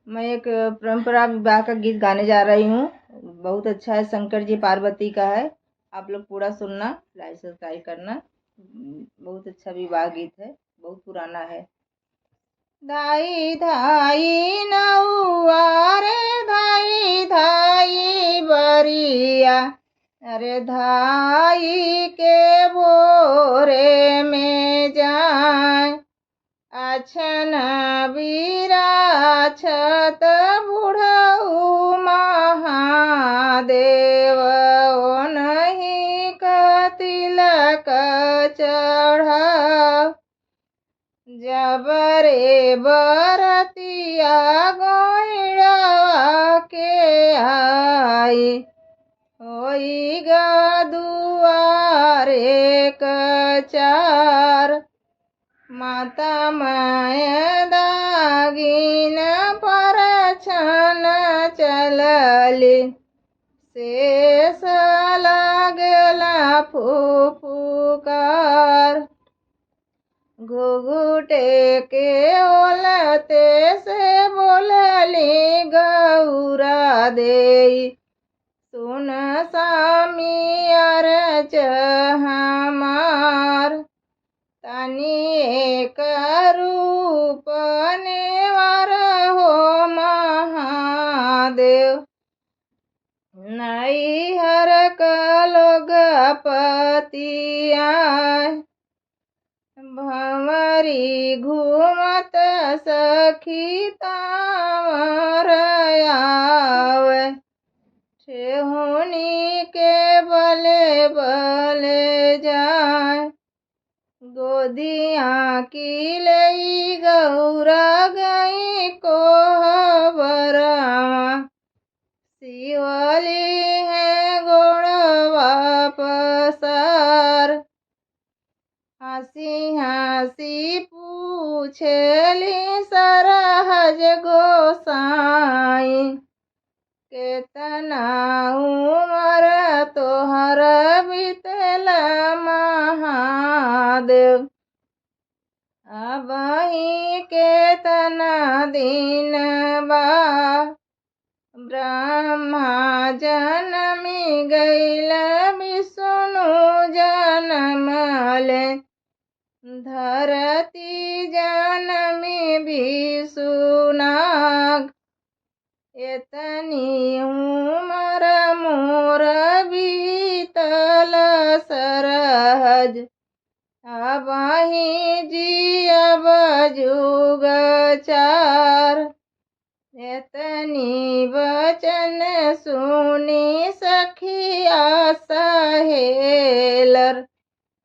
मैं एक परंपरा विवाह का गीत गाने जा रही हूँ। बहुत अच्छा है, शंकर जी पार्वती का है। आप लोग पूरा सुनना, लाइक सब्सक्राइब करना। बहुत अच्छा विवाह गीत है, बहुत पुराना है। धाई धाई नौआ रे धाई धाई बरिया, अरे धाई के भोरे में जाए, अछन विराछत बुढ़ऊ महादेव, ओनहि क तिलक चढ़ाव, जबरे बरतिया गोइड़वा के आई, होई गा दुआरे कचार, माता माय दागिन पर छन चलली, शेष लागला फुफुकार, घुघुटे के ओलते से बोलली गौरा देई, सुन स्वामी अरज हमार, तनी एक रूप नेवार हो महादेव, नैहर लोग पतिया, भंवरी घूमत सखी तावर आवे, ठेहुनी के बले बले जाए, गोदिया की लई गौरा गई कोहबरवा, शिवली है गोड़वा पसार, हंसी हंसी पूछली सरहज गोसाई, केतना उमर तोहर बीतल महादेव, अबही केतना दिन बा, ब्रह्मा जनमी गईल विष्णु जनमले, धरती जनमी विष्णुनाग, एतनी उमर मोर बीतल सरहज, अबही जियब जुग चार, एतनी वचन सुनी सखिया सहेलर,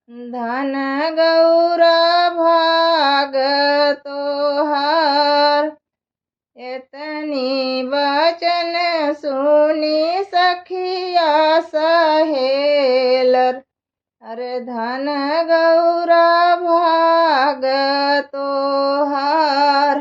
धन गौरा भाग तोहार, एतनी वचन सुनी सखिया सहेलर, अरे धन गौरा भाग तोहार।